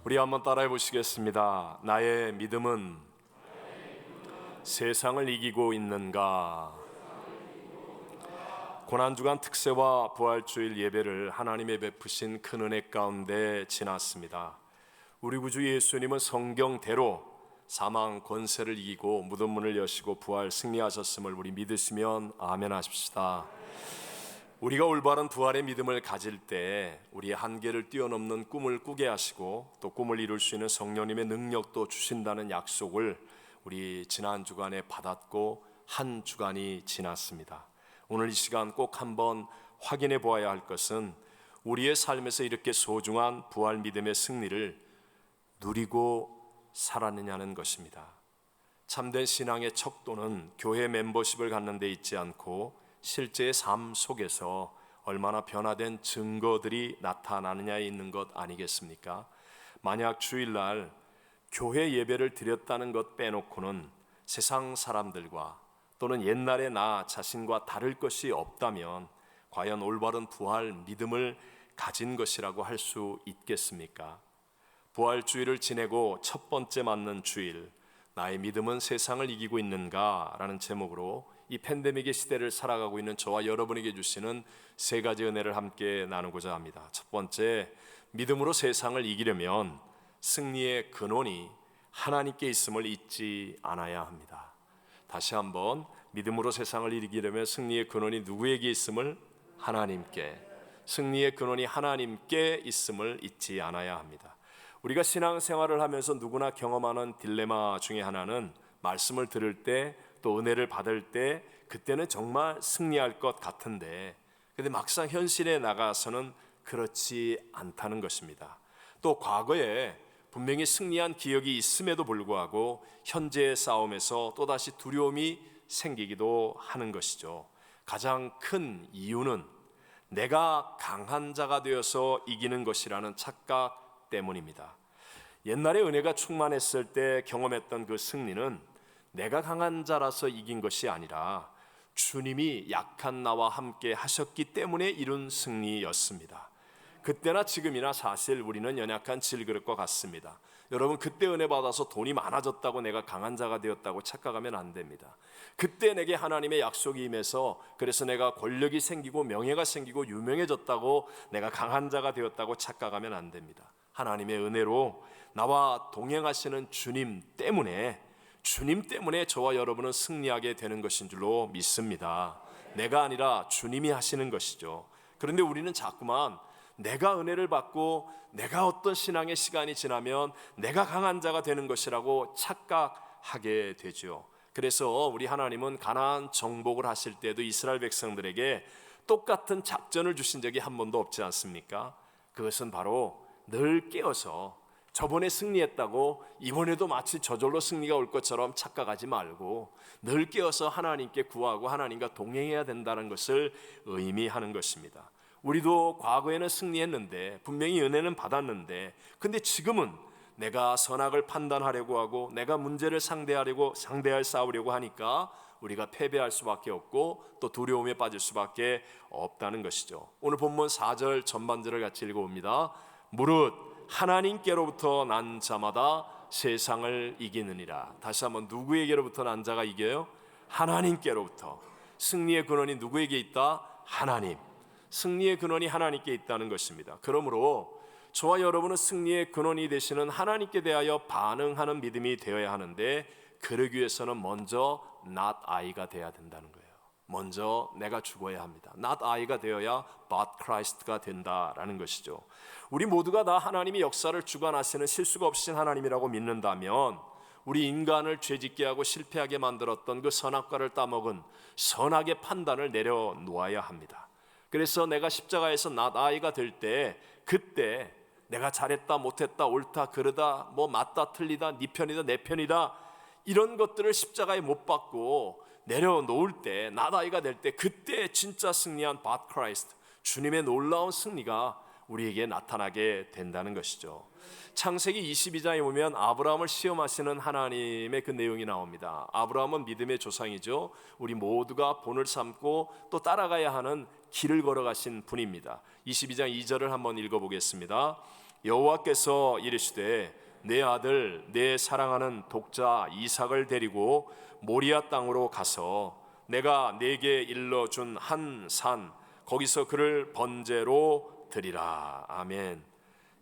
우리 한번 따라해 보시겠습니다. 나의 믿음은 세상을 이기고 있는가? 고난주간 특세와 부활주일 예배를 하나님의 베푸신 큰 은혜 가운데 지났습니다. 우리 구주 예수님은 성경대로 사망 권세를 이기고 무덤 문을 여시고 부활 승리하셨음을 우리 믿으시면 아멘 하십시다. 우리가 올바른 부활의 믿음을 가질 때 우리의 한계를 뛰어넘는 꿈을 꾸게 하시고 또 꿈을 이룰 수 있는 성령님의 능력도 주신다는 약속을 우리 지난 주간에 받았고 한 주간이 지났습니다. 오늘 이 시간 꼭 한번 확인해 보아야 할 것은 우리의 삶에서 이렇게 소중한 부활 믿음의 승리를 누리고 살았느냐는 것입니다. 참된 신앙의 척도는 교회 멤버십을 갖는 데 있지 않고 실제의 삶 속에서 얼마나 변화된 증거들이 나타나느냐에 있는 것 아니겠습니까? 만약 주일날 교회 예배를 드렸다는 것 빼놓고는 세상 사람들과 또는 옛날의 나 자신과 다를 것이 없다면 과연 올바른 부활 믿음을 가진 것이라고 할 수 있겠습니까? 부활주일을 지내고 첫 번째 맞는 주일, 나의 믿음은 세상을 이기고 있는가? 라는 제목으로 이 팬데믹의 시대를 살아가고 있는 저와 여러분에게 주시는 세 가지 은혜를 함께 나누고자 합니다. 첫 번째, 믿음으로 세상을 이기려면 승리의 근원이 하나님께 있음을 잊지 않아야 합니다. 다시 한번, 믿음으로 세상을 이기려면 승리의 근원이 누구에게 있음을? 하나님께. 승리의 근원이 하나님께 있음을 잊지 않아야 합니다. 우리가 신앙생활을 하면서 누구나 경험하는 딜레마 중에 하나는 말씀을 들을 때 또 은혜를 받을 때 그때는 정말 승리할 것 같은데 근데 막상 현실에 나가서는 그렇지 않다는 것입니다. 또 과거에 분명히 승리한 기억이 있음에도 불구하고 현재의 싸움에서 또다시 두려움이 생기기도 하는 것이죠. 가장 큰 이유는 내가 강한 자가 되어서 이기는 것이라는 착각 때문입니다. 옛날에 은혜가 충만했을 때 경험했던 그 승리는 내가 강한 자라서 이긴 것이 아니라 주님이 약한 나와 함께 하셨기 때문에 이룬 승리였습니다. 그때나 지금이나 사실 우리는 연약한 질그릇과 같습니다. 여러분, 그때 은혜 받아서 돈이 많아졌다고 내가 강한 자가 되었다고 착각하면 안 됩니다. 그때 내게 하나님의 약속이 임해서 그래서 내가 권력이 생기고 명예가 생기고 유명해졌다고 내가 강한 자가 되었다고 착각하면 안 됩니다. 하나님의 은혜로 나와 동행하시는 주님 때문에 저와 여러분은 승리하게 되는 것인 줄로 믿습니다. 내가 아니라 주님이 하시는 것이죠. 그런데 우리는 자꾸만 내가 은혜를 받고 내가 어떤 신앙의 시간이 지나면 내가 강한 자가 되는 것이라고 착각하게 되죠. 그래서 우리 하나님은 가나안 정복을 하실 때도 이스라엘 백성들에게 똑같은 작전을 주신 적이 한 번도 없지 않습니까? 그것은 바로 늘 깨어서 저번에 승리했다고 이번에도 마치 저절로 승리가 올 것처럼 착각하지 말고 늘 깨어서 하나님께 구하고 하나님과 동행해야 된다는 것을 의미하는 것입니다. 우리도 과거에는 승리했는데 분명히 은혜는 받았는데 근데 지금은 내가 선악을 판단하려고 하고 내가 문제를 싸우려고 하니까 우리가 패배할 수밖에 없고 또 두려움에 빠질 수밖에 없다는 것이죠. 오늘 본문 4절 전반절을 같이 읽어봅니다. 무릇 하나님께로부터 난 자마다 세상을 이기느니라. 다시 한번, 누구에게로부터 난 자가 이겨요? 하나님께로부터. 승리의 근원이 누구에게 있다? 하나님. 승리의 근원이 하나님께 있다는 것입니다. 그러므로 저와 여러분은 승리의 근원이 되시는 하나님께 대하여 반응하는 믿음이 되어야 하는데 그러기 위해서는 먼저 not I가 되어야 된다는 거예요. 먼저 내가 죽어야 합니다. not I가 되어야 but Christ가 된다라는 것이죠. 우리 모두가 다 하나님이 역사를 주관하시는 실수가 없으신 하나님이라고 믿는다면 우리 인간을 죄짓게 하고 실패하게 만들었던 그 선악과를 따먹은 선악의 판단을 내려놓아야 합니다. 그래서 내가 십자가에서 not I가 될 때 그때 내가 잘했다 못했다 옳다 그르다 뭐 맞다 틀리다 네 편이다 내 편이다 이런 것들을 십자가에 못 박고 내려놓을 때 not I가 될 때 그때 진짜 승리한 but Christ 주님의 놀라운 승리가 우리에게 나타나게 된다는 것이죠. 창세기 22장에 보면 아브라함을 시험하시는 하나님의 그 내용이 나옵니다. 아브라함은 믿음의 조상이죠. 우리 모두가 본을 삼고 또 따라가야 하는 길을 걸어가신 분입니다. 22장 2절을 한번 읽어보겠습니다. 여호와께서 이르시되 내 아들 내 사랑하는 독자 이삭을 데리고 모리아 땅으로 가서 내가 네게 일러준 한 산 거기서 그를 번제로 드리라. 아멘.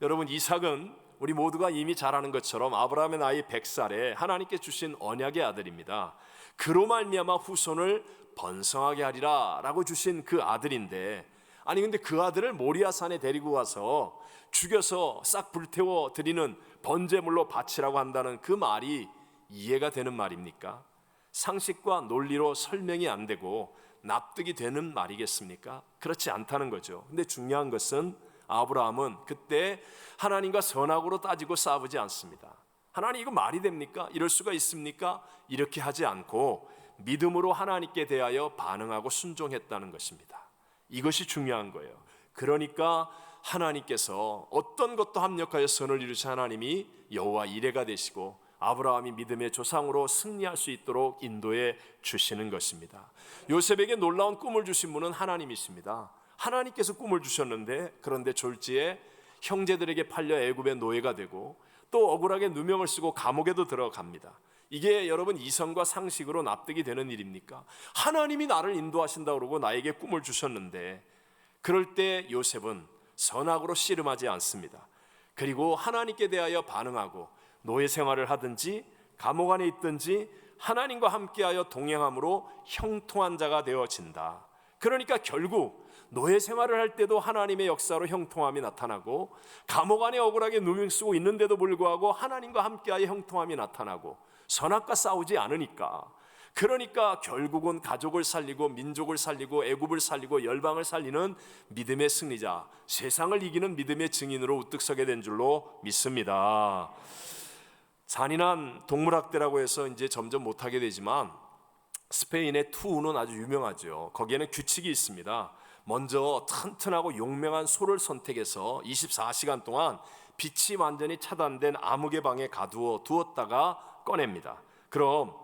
여러분, 이삭은 우리 모두가 이미 잘 아는 것처럼 아브라함의 나이 100살에 하나님께 주신 언약의 아들입니다. 그로 말미암아 후손을 번성하게 하리라 라고 주신 그 아들인데, 아니 근데 그 아들을 모리아산에 데리고 가서 죽여서 싹 불태워 드리는 번제물로 바치라고 한다는 그 말이 이해가 되는 말입니까? 상식과 논리로 설명이 안 되고 납득이 되는 말이겠습니까? 그렇지 않다는 거죠. 근데 중요한 것은 아브라함은 그때 하나님과 선악으로 따지고 싸우지 않습니다. 하나님, 이거 말이 됩니까? 이럴 수가 있습니까? 이렇게 하지 않고 믿음으로 하나님께 대하여 반응하고 순종했다는 것입니다. 이것이 중요한 거예요. 그러니까 하나님께서 어떤 것도 합력하여 선을 이루신 하나님이 여호와 이레가 되시고 아브라함이 믿음의 조상으로 승리할 수 있도록 인도해 주시는 것입니다. 요셉에게 놀라운 꿈을 주신 분은 하나님이십니다. 하나님께서 꿈을 주셨는데, 그런데 졸지에 형제들에게 팔려 애굽의 노예가 되고 또 억울하게 누명을 쓰고 감옥에도 들어갑니다. 이게 여러분 이성과 상식으로 납득이 되는 일입니까? 하나님이 나를 인도하신다고 그러고 나에게 꿈을 주셨는데, 그럴 때 요셉은 선악으로 씨름하지 않습니다. 그리고 하나님께 대하여 반응하고 노예 생활을 하든지 감옥 안에 있든지 하나님과 함께하여 동행함으로 형통한 자가 되어진다. 그러니까 결국 노예 생활을 할 때도 하나님의 역사로 형통함이 나타나고, 감옥 안에 억울하게 누명 쓰고 있는데도 불구하고 하나님과 함께하여 형통함이 나타나고, 선악과 싸우지 않으니까, 그러니까 결국은 가족을 살리고 민족을 살리고 애굽을 살리고 열방을 살리는 믿음의 승리자, 세상을 이기는 믿음의 증인으로 우뚝 서게 된 줄로 믿습니다. 잔인한 동물학대라고 해서 이제 점점 못하게 되지만, 스페인의 투우는 아주 유명하죠. 거기에는 규칙이 있습니다. 먼저 튼튼하고 용맹한 소를 선택해서 24시간 동안 빛이 완전히 차단된 암흑의 방에 가두어 두었다가 꺼냅니다. 그럼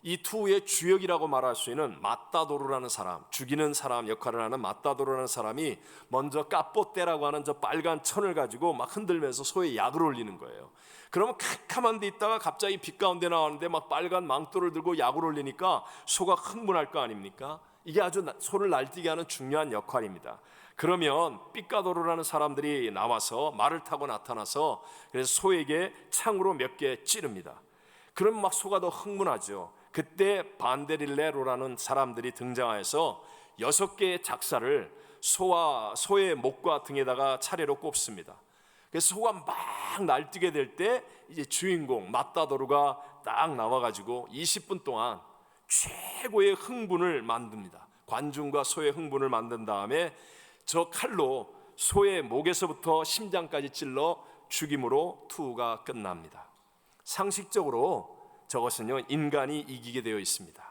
이 투우의 주역이라고 말할 수 있는 마따도르라는 사람, 죽이는 사람 역할을 하는 마따도르라는 사람이 먼저 까뽀떼라고 하는 저 빨간 천을 가지고 막 흔들면서 소에 약을 올리는 거예요. 그러면 캄캄한 데 있다가 갑자기 빛 가운데 나왔는데 막 빨간 망토를 들고 약을 올리니까 소가 흥분할 거 아닙니까? 이게 아주 소를 날뛰게 하는 중요한 역할입니다. 그러면 삐까도르라는 사람들이 나와서 말을 타고 나타나서 그래서 소에게 창으로 몇 개 찌릅니다. 그럼 막 소가 더 흥분하죠. 그때 반데릴레로라는 사람들이 등장해서 6개의 작사를 소의 목과 등에다가 차례로 꼽습니다. 그래서 소가 막 날뛰게 될 때 이제 주인공 마따도르가 딱 나와가지고 20분 동안 최고의 흥분을 만듭니다. 관중과 소의 흥분을 만든 다음에 저 칼로 소의 목에서부터 심장까지 찔러 죽임으로 투우가 끝납니다. 상식적으로 저것은요, 인간이 이기게 되어 있습니다.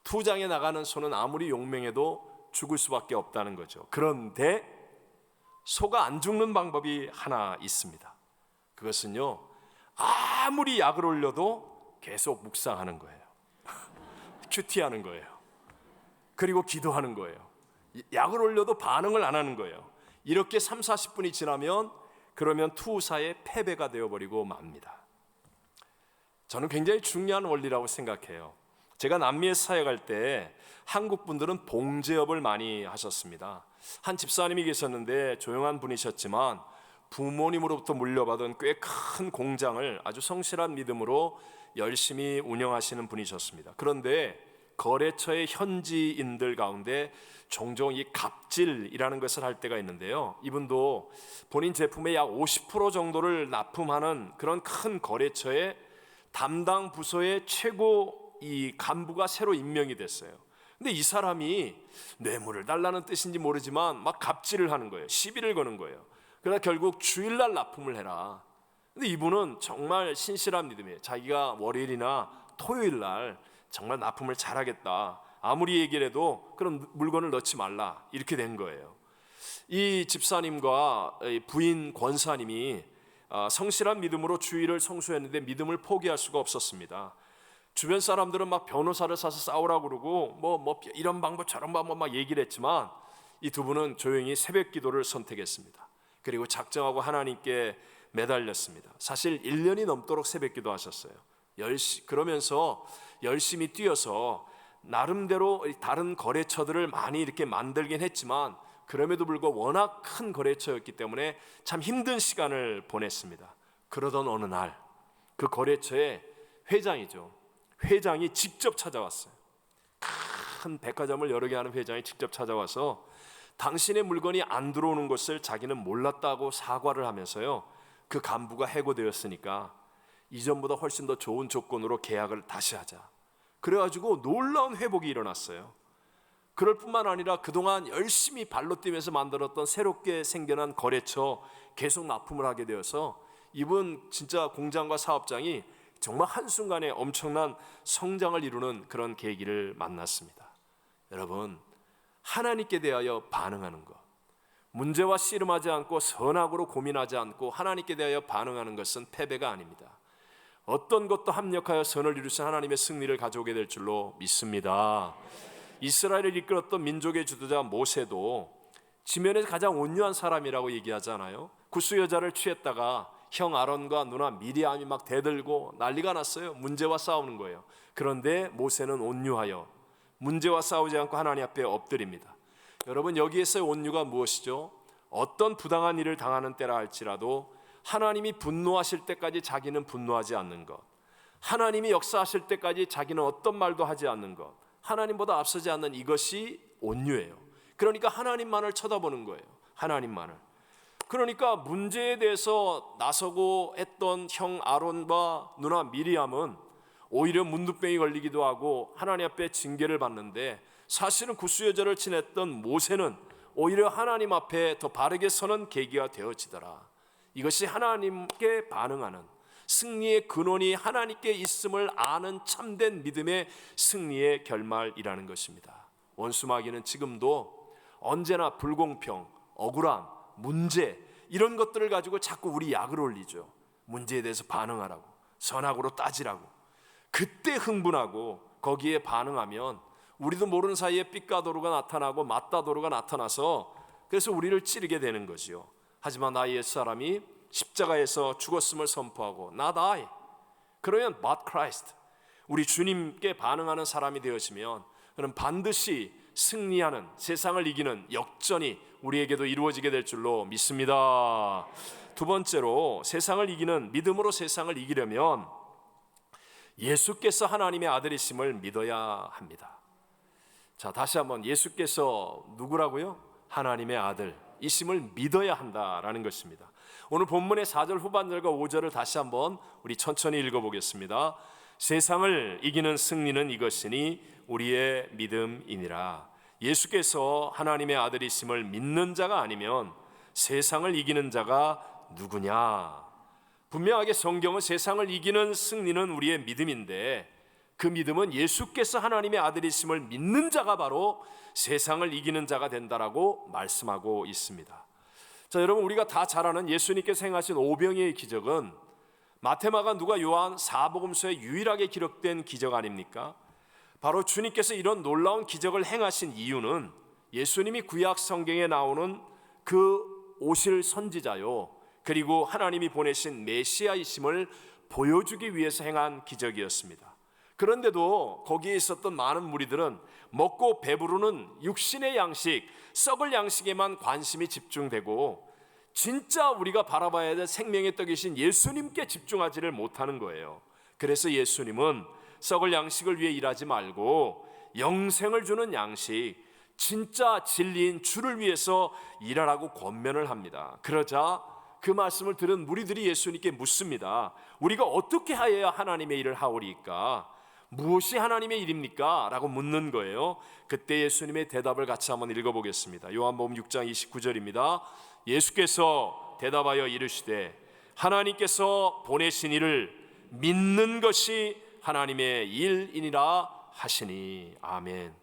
투장에 나가는 소는 아무리 용맹해도 죽을 수밖에 없다는 거죠. 그런데 소가 안 죽는 방법이 하나 있습니다. 그것은요, 아무리 약을 올려도 계속 묵상하는 거예요. 큐티하는 거예요. 그리고 기도하는 거예요. 약을 올려도 반응을 안 하는 거예요. 이렇게 30-40분이 지나면 그러면 투우사의 패배가 되어버리고 맙니다. 저는 굉장히 중요한 원리라고 생각해요. 제가 남미에 사역할 때 한국 분들은 봉제업을 많이 하셨습니다. 한 집사님이 계셨는데 조용한 분이셨지만 부모님으로부터 물려받은 꽤 큰 공장을 아주 성실한 믿음으로 열심히 운영하시는 분이셨습니다. 그런데 거래처의 현지인들 가운데 종종 이 갑질이라는 것을 할 때가 있는데요. 이분도 본인 제품의 약 50% 정도를 납품하는 그런 큰 거래처의 담당 부서의 최고 이 간부가 새로 임명이 됐어요. 근데 이 사람이 뇌물을 달라는 뜻인지 모르지만 막 갑질을 하는 거예요. 시비를 거는 거예요. 그러나 결국 주일날 납품을 해라. 근데 이분은 정말 신실한 믿음이에요. 자기가 월요일이나 토요일날 정말 납품을 잘하겠다. 아무리 얘기를 해도 그런 물건을 넣지 말라. 이렇게 된 거예요. 이 집사님과 부인 권사님이 성실한 믿음으로 주일을 성수했는데 믿음을 포기할 수가 없었습니다. 주변 사람들은 막 변호사를 사서 싸우라고 그러고 뭐 이런 방법 저런 방법 막 얘기를 했지만 이 두 분은 조용히 새벽 기도를 선택했습니다. 그리고 작정하고 하나님께 매달렸습니다. 사실 1년이 넘도록 새벽기도 하셨어요. 그러면서 열심히 뛰어서 나름대로 다른 거래처들을 많이 이렇게 만들긴 했지만 그럼에도 불구하고 워낙 큰 거래처였기 때문에 참 힘든 시간을 보냈습니다. 그러던 어느 날 그 거래처의 회장이 직접 찾아왔어요. 큰 백화점을 여러 개 하는 회장이 직접 찾아와서 당신의 물건이 안 들어오는 것을 자기는 몰랐다고 사과를 하면서요, 그 간부가 해고되었으니까 이전보다 훨씬 더 좋은 조건으로 계약을 다시 하자. 그래가지고 놀라운 회복이 일어났어요. 그럴 뿐만 아니라 그동안 열심히 발로 뛰면서 만들었던 새롭게 생겨난 거래처 계속 납품을 하게 되어서 이분 진짜 공장과 사업장이 정말 한순간에 엄청난 성장을 이루는 그런 계기를 만났습니다. 여러분, 하나님께 대하여 반응하는 것, 문제와 씨름하지 않고 선악으로 고민하지 않고 하나님께 대하여 반응하는 것은 패배가 아닙니다. 어떤 것도 합력하여 선을 이루신 하나님의 승리를 가져오게 될 줄로 믿습니다. 이스라엘을 이끌었던 민족의 지도자 모세도 지면에서 가장 온유한 사람이라고 얘기하잖아요. 구스 여자를 취했다가 형 아론과 누나 미리암이 막 대들고 난리가 났어요. 문제와 싸우는 거예요. 그런데 모세는 온유하여 문제와 싸우지 않고 하나님 앞에 엎드립니다. 여러분, 여기에서의 온유가 무엇이죠? 어떤 부당한 일을 당하는 때라 할지라도 하나님이 분노하실 때까지 자기는 분노하지 않는 것, 하나님이 역사하실 때까지 자기는 어떤 말도 하지 않는 것, 하나님보다 앞서지 않는 이것이 온유예요. 그러니까 하나님만을 쳐다보는 거예요. 하나님만을. 그러니까 문제에 대해서 나서고 했던 형 아론과 누나 미리암은 오히려 문두병이 걸리기도 하고 하나님 앞에 징계를 받는데, 사실은 구스 여자를 지냈던 모세는 오히려 하나님 앞에 더 바르게 서는 계기가 되어지더라. 이것이 하나님께 반응하는 승리의 근원이 하나님께 있음을 아는 참된 믿음의 승리의 결말이라는 것입니다. 원수마귀는 지금도 언제나 불공평, 억울함, 문제, 이런 것들을 가지고 자꾸 우리 약을 올리죠. 문제에 대해서 반응하라고, 선악으로 따지라고. 그때 흥분하고 거기에 반응하면 우리도 모르는 사이에 삐까도로가 나타나고 맞다도로가 나타나서 그래서 우리를 찌르게 되는 거지요. 하지만 나 옛사람이 십자가에서 죽었음을 선포하고 나 die, 그러면 but Christ, 우리 주님께 반응하는 사람이 되어지면 그는 반드시 승리하는, 세상을 이기는 역전이 우리에게도 이루어지게 될 줄로 믿습니다. 두 번째로, 세상을 이기는 믿음으로 세상을 이기려면 예수께서 하나님의 아들이심을 믿어야 합니다. 자, 다시 한번, 예수께서 누구라고요? 하나님의 아들이심을 믿어야 한다라는 것입니다. 오늘 본문의 4절 후반절과 5절을 다시 한번 우리 천천히 읽어보겠습니다. 세상을 이기는 승리는 이것이니 우리의 믿음이니라. 예수께서 하나님의 아들이심을 믿는 자가 아니면 세상을 이기는 자가 누구냐? 분명하게 성경은 세상을 이기는 승리는 우리의 믿음인데, 그 믿음은 예수께서 하나님의 아들이심을 믿는 자가 바로 세상을 이기는 자가 된다라고 말씀하고 있습니다. 자, 여러분, 우리가 다 잘 아는 예수님께서 행하신 오병이의 기적은 마태마가 누가 요한 사복음서에 유일하게 기록된 기적 아닙니까? 바로 주님께서 이런 놀라운 기적을 행하신 이유는 예수님이 구약 성경에 나오는 그 오실 선지자요, 그리고 하나님이 보내신 메시아이심을 보여주기 위해서 행한 기적이었습니다. 그런데도 거기에 있었던 많은 무리들은 먹고 배부르는 육신의 양식, 썩을 양식에만 관심이 집중되고 진짜 우리가 바라봐야 될 생명의 떡이신 예수님께 집중하지를 못하는 거예요. 그래서 예수님은 썩을 양식을 위해 일하지 말고 영생을 주는 양식, 진짜 진리인 주를 위해서 일하라고 권면을 합니다. 그러자 그 말씀을 들은 무리들이 예수님께 묻습니다. 우리가 어떻게 하여야 하나님의 일을 하오리까? 무엇이 하나님의 일입니까? 라고 묻는 거예요. 그때 예수님의 대답을 같이 한번 읽어보겠습니다. 요한복음 6장 29절입니다. 예수께서 대답하여 이르시되 하나님께서 보내신 이를 믿는 것이 하나님의 일이니라 하시니. 아멘.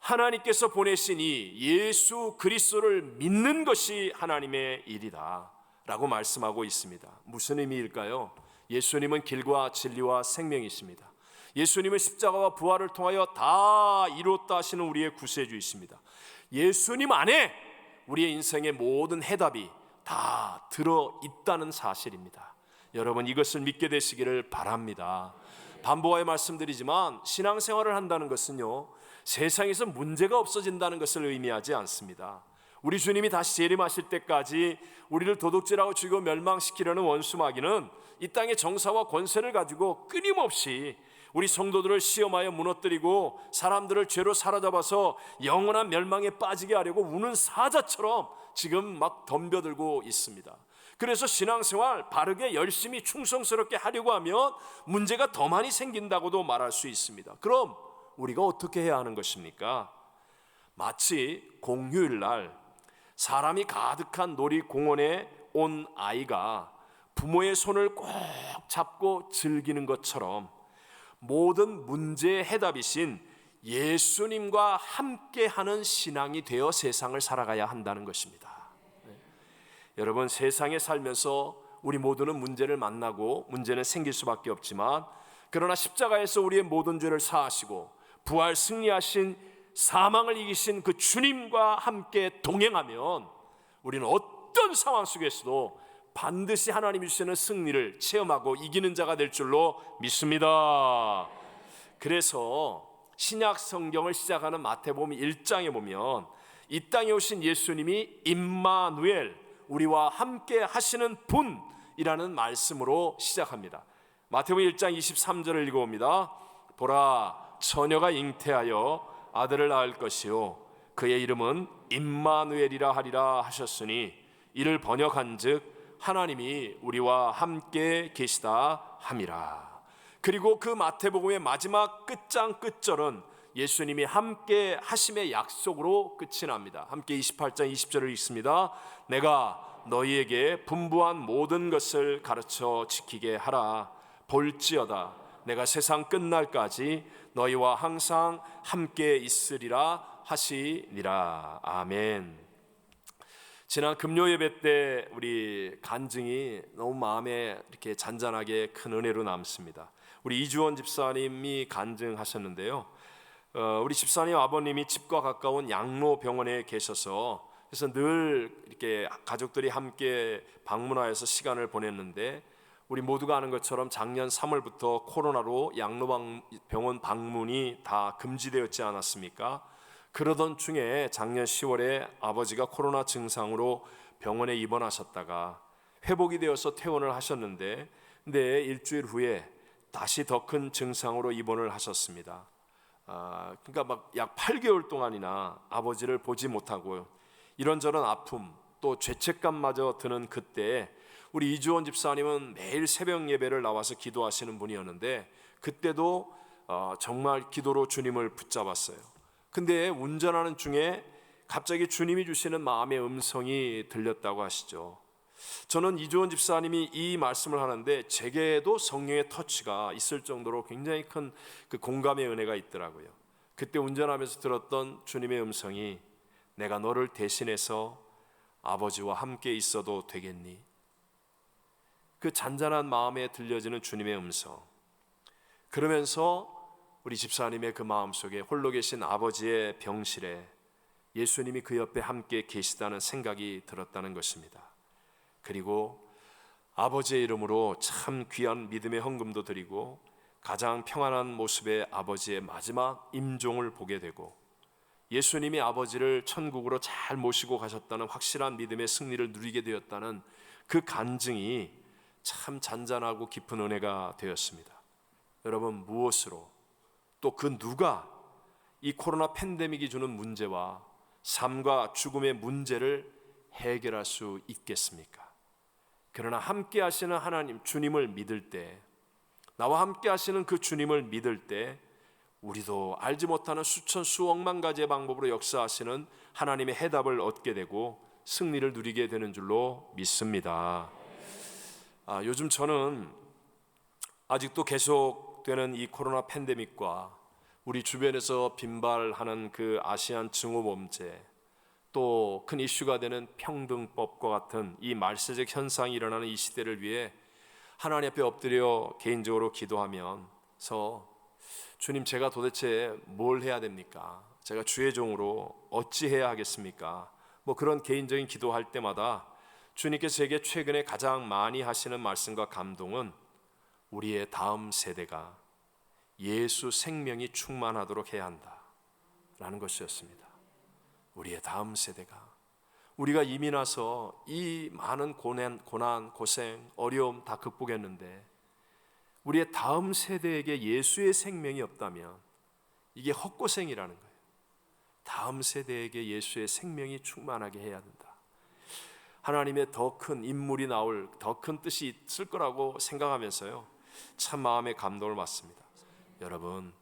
하나님께서 보내신 이 예수 그리스도를 믿는 것이 하나님의 일이다 라고 말씀하고 있습니다. 무슨 의미일까요? 예수님은 길과 진리와 생명이십니다. 예수님은 십자가와 부활을 통하여 다 이뤘다 하시는 우리의 구세주이십니다. 예수님 안에 우리의 인생의 모든 해답이 다 들어있다는 사실입니다. 여러분, 이것을 믿게 되시기를 바랍니다. 반복하여 말씀드리지만 신앙생활을 한다는 것은요, 세상에서 문제가 없어진다는 것을 의미하지 않습니다. 우리 주님이 다시 재림하실 때까지 우리를 도둑질하고 죽이고 멸망시키려는 원수 마귀는 이 땅의 정사와 권세를 가지고 끊임없이 우리 성도들을 시험하여 무너뜨리고 사람들을 죄로 사로잡아서 영원한 멸망에 빠지게 하려고 우는 사자처럼 지금 막 덤벼들고 있습니다. 그래서 신앙생활 바르게 열심히 충성스럽게 하려고 하면 문제가 더 많이 생긴다고도 말할 수 있습니다. 그럼 우리가 어떻게 해야 하는 것입니까? 마치 공휴일 날 사람이 가득한 놀이공원에 온 아이가 부모의 손을 꼭 잡고 즐기는 것처럼 모든 문제의 해답이신 예수님과 함께하는 신앙이 되어 세상을 살아가야 한다는 것입니다. 여러분, 세상에 살면서 우리 모두는 문제를 만나고 문제는 생길 수밖에 없지만, 그러나 십자가에서 우리의 모든 죄를 사하시고 부활 승리하신 사망을 이기신 그 주님과 함께 동행하면 우리는 어떤 상황 속에서도 반드시 하나님이 주시는 승리를 체험하고 이기는 자가 될 줄로 믿습니다. 그래서 신약 성경을 시작하는 마태복음 1장에 보면 이 땅에 오신 예수님이 임마누엘, 우리와 함께 하시는 분이라는 말씀으로 시작합니다. 마태복음 1장 23절을 읽어봅니다. 보라, 처녀가 잉태하여 아들을 낳을 것이요 그의 이름은 임마누엘이라 하리라 하셨으니 이를 번역한즉 하나님이 우리와 함께 계시다 함이라. 그리고 그 마태복음의 마지막 끝장 끝절은 예수님이 함께 하심의 약속으로 끝이 납니다. 함께 28장 20절을 읽습니다. 내가 너희에게 분부한 모든 것을 가르쳐 지키게 하라. 볼지어다 내가 세상 끝날까지 너희와 항상 함께 있으리라 하시니라. 아멘. 지난 금요 예배 때 우리 간증이 너무 마음에 이렇게 잔잔하게 큰 은혜로 남습니다. 우리 이주원 집사님이 간증하셨는데요. 우리 집사님 아버님이 집과 가까운 양로병원에 계셔서 그래서 늘 이렇게 가족들이 함께 방문하여서 시간을 보냈는데, 우리 모두가 아는 것처럼 작년 3월부터 코로나로 양로병원 방문이 다 금지되었지 않았습니까? 그러던 중에 작년 10월에 아버지가 코로나 증상으로 병원에 입원하셨다가 회복이 되어서 퇴원을 하셨는데, 근데 일주일 후에 다시 더 큰 증상으로 입원을 하셨습니다. 그러니까 막 약 8개월 동안이나 아버지를 보지 못하고 이런저런 아픔 또 죄책감마저 드는 그때 우리 이주원 집사님은 매일 새벽 예배를 나와서 기도하시는 분이었는데, 그때도 정말 기도로 주님을 붙잡았어요. 근데 운전하는 중에 갑자기 주님이 주시는 마음의 음성이 들렸다고 하시죠. 저는 이주원 집사님이 이 말씀을 하는데 제게도 성령의 터치가 있을 정도로 굉장히 큰 그 공감의 은혜가 있더라고요. 그때 운전하면서 들었던 주님의 음성이 내가 너를 대신해서 아버지와 함께 있어도 되겠니? 그 잔잔한 마음에 들려지는 주님의 음성. 그러면서 우리 집사님의 그 마음속에 홀로 계신 아버지의 병실에 예수님이 그 옆에 함께 계시다는 생각이 들었다는 것입니다. 그리고 아버지의 이름으로 참 귀한 믿음의 헌금도 드리고 가장 평안한 모습의 아버지의 마지막 임종을 보게 되고, 예수님이 아버지를 천국으로 잘 모시고 가셨다는 확실한 믿음의 승리를 누리게 되었다는 그 간증이 참 잔잔하고 깊은 은혜가 되었습니다. 여러분, 무엇으로 또 그 누가 이 코로나 팬데믹이 주는 문제와 삶과 죽음의 문제를 해결할 수 있겠습니까? 그러나 함께 하시는 하나님 주님을 믿을 때, 나와 함께 하시는 그 주님을 믿을 때 우리도 알지 못하는 수천 수억만 가지의 방법으로 역사하시는 하나님의 해답을 얻게 되고 승리를 누리게 되는 줄로 믿습니다. 요즘 저는 아직도 계속되는 이 코로나 팬데믹과 우리 주변에서 빈발하는 그 아시안 증오범죄, 또 큰 이슈가 되는 평등법과 같은 이 말세적 현상이 일어나는 이 시대를 위해 하나님 앞에 엎드려 개인적으로 기도하면서 주님, 제가 도대체 뭘 해야 됩니까? 제가 주의 종으로 어찌 해야 하겠습니까? 뭐 그런 개인적인 기도할 때마다 주님께서 제게 최근에 가장 많이 하시는 말씀과 감동은 우리의 다음 세대가 예수 생명이 충만하도록 해야 한다라는 것이었습니다. 우리의 다음 세대가, 우리가 이미 나서 이 많은 고난, 고생, 어려움 다 극복했는데 우리의 다음 세대에게 예수의 생명이 없다면 이게 헛고생이라는 거예요. 다음 세대에게 예수의 생명이 충만하게 해야 된다. 하나님의 더 큰 인물이 나올 더 큰 뜻이 있을 거라고 생각하면서요, 참 마음의 감동을 받습니다. 여러분,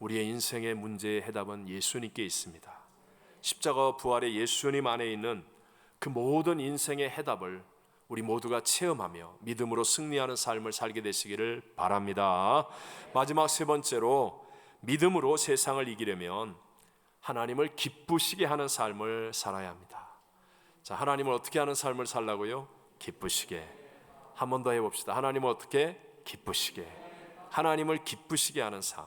우리의 인생의 문제의 해답은 예수님께 있습니다. 십자가와 부활의 예수님 안에 있는 그 모든 인생의 해답을 우리 모두가 체험하며 믿음으로 승리하는 삶을 살게 되시기를 바랍니다. 마지막 세 번째로, 믿음으로 세상을 이기려면 하나님을 기쁘시게 하는 삶을 살아야 합니다. 자, 하나님을 어떻게 하는 삶을 살라고요? 기쁘시게. 한 번 더 해봅시다. 하나님을 어떻게? 기쁘시게. 하나님을 기쁘시게 하는 삶.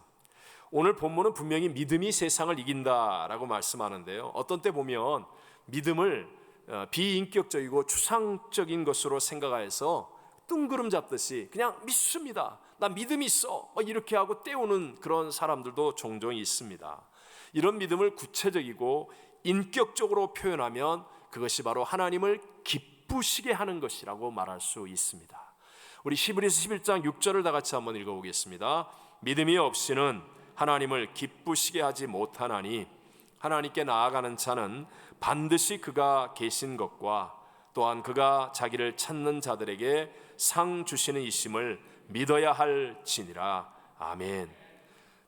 오늘 본문은 분명히 믿음이 세상을 이긴다라고 말씀하는데요, 어떤 때 보면 믿음을 비인격적이고 추상적인 것으로 생각해서 뜬구름 잡듯이 그냥 믿습니다, 나 믿음이 있어, 이렇게 하고 때우는 그런 사람들도 종종 있습니다. 이런 믿음을 구체적이고 인격적으로 표현하면 그것이 바로 하나님을 기쁘시게 하는 것이라고 말할 수 있습니다. 우리 히브리서 11장 6절을 다 같이 한번 읽어보겠습니다. 믿음이 없이는 하나님을 기쁘시게 하지 못하나니 하나님께 나아가는 자는 반드시 그가 계신 것과 또한 그가 자기를 찾는 자들에게 상 주시는 이심을 믿어야 할지니라. 아멘.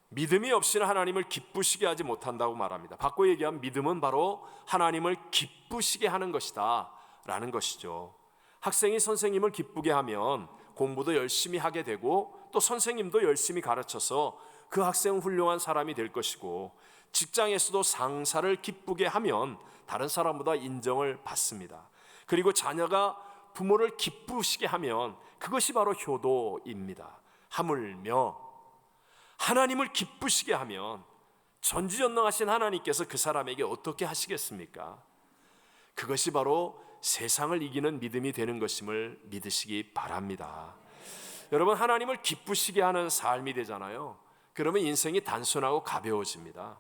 믿음이 없이는 하나님을 기쁘시게 하지 못한다고 말합니다. 바꿔 얘기하면 믿음은 바로 하나님을 기쁘시게 하는 것이다 라는 것이죠. 학생이 선생님을 기쁘게 하면 공부도 열심히 하게 되고 또 선생님도 열심히 가르쳐서 그 학생은 훌륭한 사람이 될 것이고, 직장에서도 상사를 기쁘게 하면 다른 사람보다 인정을 받습니다. 그리고 자녀가 부모를 기쁘시게 하면 그것이 바로 효도입니다. 하물며 하나님을 기쁘시게 하면 전지전능하신 하나님께서 그 사람에게 어떻게 하시겠습니까? 그것이 바로 세상을 이기는 믿음이 되는 것임을 믿으시기 바랍니다. 여러분, 하나님을 기쁘시게 하는 삶이 되잖아요. 그러면 인생이 단순하고 가벼워집니다.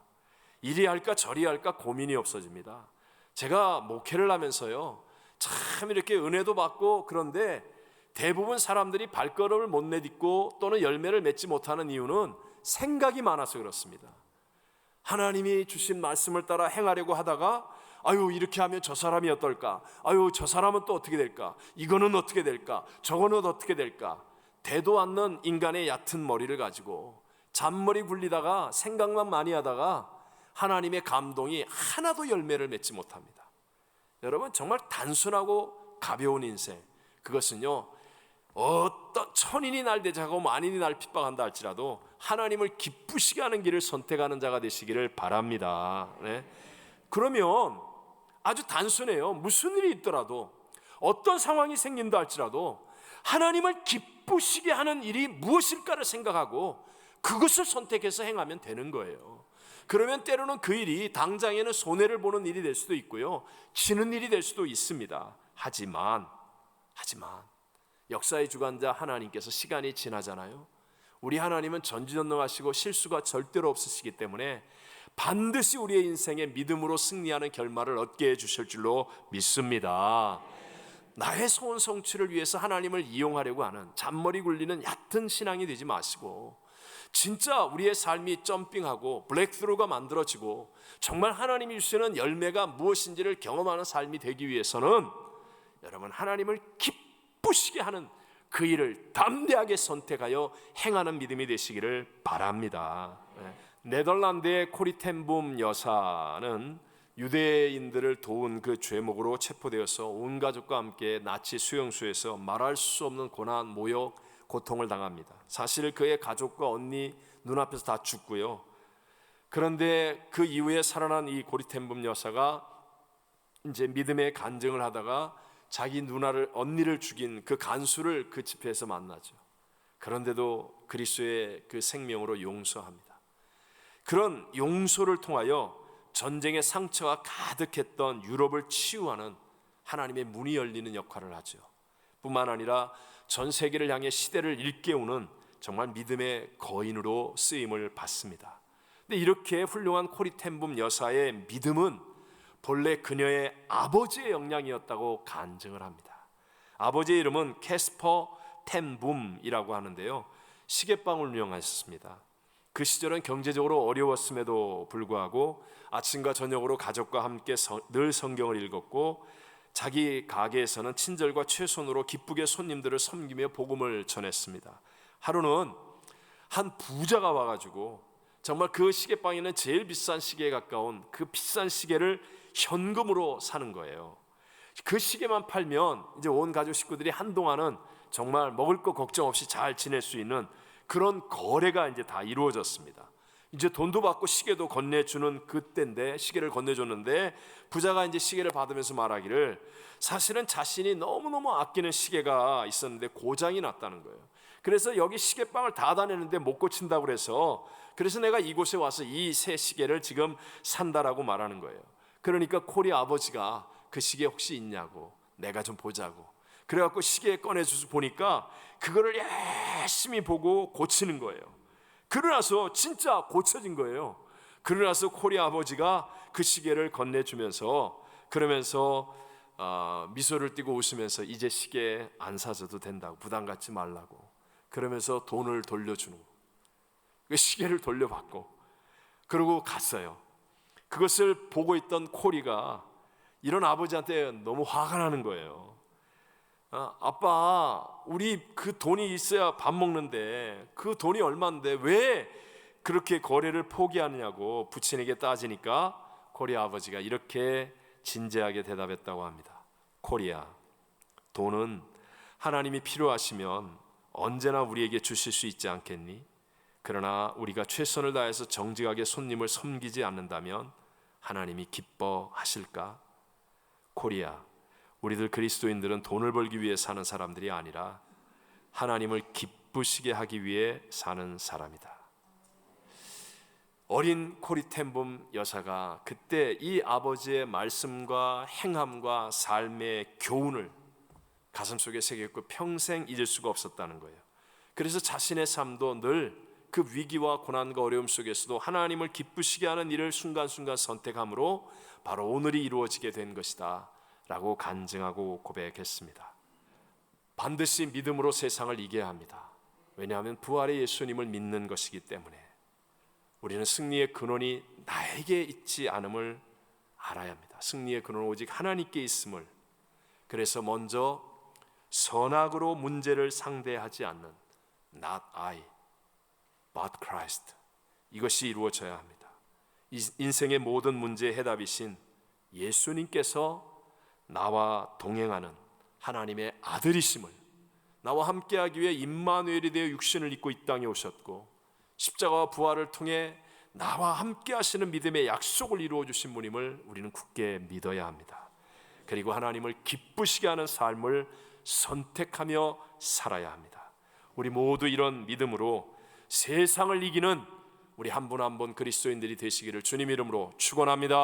이리 할까 저리 할까 고민이 없어집니다. 제가 목회를 하면서요, 참 이렇게 은혜도 받고, 그런데 대부분 사람들이 발걸음을 못 내딛고 또는 열매를 맺지 못하는 이유는 생각이 많아서 그렇습니다. 하나님이 주신 말씀을 따라 행하려고 하다가 아유, 이렇게 하면 저 사람이 어떨까, 아유, 저 사람은 또 어떻게 될까, 이거는 어떻게 될까, 저거는 어떻게 될까, 되도 않는 인간의 얕은 머리를 가지고 잔머리 굴리다가 생각만 많이 하다가 하나님의 감동이 하나도 열매를 맺지 못합니다. 여러분, 정말 단순하고 가벼운 인생, 그것은요, 어떤 천인이 날 대적하고 만인이 날 핍박한다 할지라도 하나님을 기쁘시게 하는 길을 선택하는 자가 되시기를 바랍니다. 네? 그러면 아주 단순해요. 무슨 일이 있더라도, 어떤 상황이 생긴다 할지라도 하나님을 기쁘시게 하는 일이 무엇일까를 생각하고 그것을 선택해서 행하면 되는 거예요. 그러면 때로는 그 일이 당장에는 손해를 보는 일이 될 수도 있고요, 지는 일이 될 수도 있습니다. 하지만 역사의 주관자 하나님께서 시간이 지나잖아요. 우리 하나님은 전지전능하시고 실수가 절대로 없으시기 때문에 반드시 우리의 인생에 믿음으로 승리하는 결말을 얻게 해주실 줄로 믿습니다. 나의 소원 성취를 위해서 하나님을 이용하려고 하는 잔머리 굴리는 얕은 신앙이 되지 마시고, 진짜 우리의 삶이 점핑하고 블랙스루가 만들어지고 정말 하나님이 주시는 열매가 무엇인지를 경험하는 삶이 되기 위해서는 여러분, 하나님을 기쁘시게 하는 그 일을 담대하게 선택하여 행하는 믿음이 되시기를 바랍니다. 네덜란드의 코리 텐 붐 여사는 유대인들을 도운 그 죄목으로 체포되어서 온 가족과 함께 나치 수용소에서 말할 수 없는 고난, 모욕, 고통을 당합니다. 사실 그의 가족과 언니 눈앞에서 다 죽고요. 그런데 그 이후에 살아난 이 고리 텐 붐 여사가 이제 믿음의 간증을 하다가 자기 누나를, 언니를 죽인 그 간수를 그 집회에서 만나죠. 그런데도 그리스도의 그 생명으로 용서합니다. 그런 용서를 통하여 전쟁의 상처가 가득했던 유럽을 치유하는 하나님의 문이 열리는 역할을 하죠. 뿐만 아니라 전 세계를 향해 시대를 일깨우는 정말 믿음의 거인으로 쓰임을 받습니다. 근데 이렇게 훌륭한 코리 텐붐 여사의 믿음은 본래 그녀의 아버지의 역량이었다고 간증을 합니다. 아버지의 이름은 캐스퍼 텐붐이라고 하는데요, 시계방을 운영하셨습니다. 그 시절은 경제적으로 어려웠음에도 불구하고 아침과 저녁으로 가족과 함께 늘 성경을 읽었고, 자기 가게에서는 친절과 최선으로 기쁘게 손님들을 섬기며 복음을 전했습니다. 하루는 한 부자가 와가지고 정말 그 시계방에는 제일 비싼 시계에 가까운 그 비싼 시계를 현금으로 사는 거예요. 그 시계만 팔면 이제 온 가족 식구들이 한동안은 정말 먹을 거 걱정 없이 잘 지낼 수 있는 그런 거래가 이제 다 이루어졌습니다. 이제 돈도 받고 시계도 건네주는 그때인데, 시계를 건네줬는데 부자가 이제 시계를 받으면서 말하기를, 사실은 자신이 너무너무 아끼는 시계가 있었는데 고장이 났다는 거예요. 그래서 여기 시계방을 다 다녔는데 못 고친다고 그래서 내가 이곳에 와서 이 새 시계를 지금 산다라고 말하는 거예요. 그러니까 콜이 아버지가 그 시계 혹시 있냐고, 내가 좀 보자고, 그래갖고 시계 꺼내줘서 보니까 그거를 열심히 보고 고치는 거예요. 그러나서 진짜 고쳐진 거예요. 그러나서 콜이 아버지가 그 시계를 건네주면서 그러면서 미소를 띠고 웃으면서 이제 시계 안 사줘도 된다고, 부담 갖지 말라고, 그러면서 돈을 돌려주는 거예요. 그 시계를 돌려받고 그러고 갔어요. 그것을 보고 있던 콜이가 이런 아버지한테 너무 화가 나는 거예요. 아빠, 우리 그 돈이 있어야 밥 먹는데 그 돈이 얼마인데 왜 그렇게 거래를 포기하느냐고 부친에게 따지니까 콜이 아버지가 이렇게 진지하게 대답했다고 합니다. 콜이야, 돈은 하나님이 필요하시면 언제나 우리에게 주실 수 있지 않겠니? 그러나 우리가 최선을 다해서 정직하게 손님을 섬기지 않는다면 하나님이 기뻐하실까? 콜이야, 우리들 그리스도인들은 돈을 벌기 위해 사는 사람들이 아니라 하나님을 기쁘시게 하기 위해 사는 사람이다. 어린 코리 텐붐 여사가 그때 이 아버지의 말씀과 행함과 삶의 교훈을 가슴속에 새겼고 평생 잊을 수가 없었다는 거예요. 그래서 자신의 삶도 늘 그 위기와 고난과 어려움 속에서도 하나님을 기쁘시게 하는 일을 순간순간 선택함으로 바로 오늘이 이루어지게 된 것이다 라고 간증하고 고백했습니다. 반드시 믿음으로 세상을 이겨야 합니다. 왜냐하면 부활의 예수님을 믿는 것이기 때문에 우리는 승리의 근원이 나에게 있지 않음을 알아야 합니다. 승리의 근원은 오직 하나님께 있음을. 그래서 먼저 선악으로 문제를 상대하지 않는 Not I, but Christ, 이것이 이루어져야 합니다. 인생의 모든 문제의 해답이신 예수님께서 나와 동행하는 하나님의 아들이심을, 나와 함께하기 위해 임마누엘이 되어 육신을 입고 이 땅에 오셨고 십자가와 부활을 통해 나와 함께 하시는 믿음의 약속을 이루어 주신 분임을 우리는 굳게 믿어야 합니다. 그리고 하나님을 기쁘시게 하는 삶을 선택하며 살아야 합니다. 우리 모두 이런 믿음으로 세상을 이기는 우리 한 분 한 분 그리스도인들이 되시기를 주님 이름으로 축원합니다.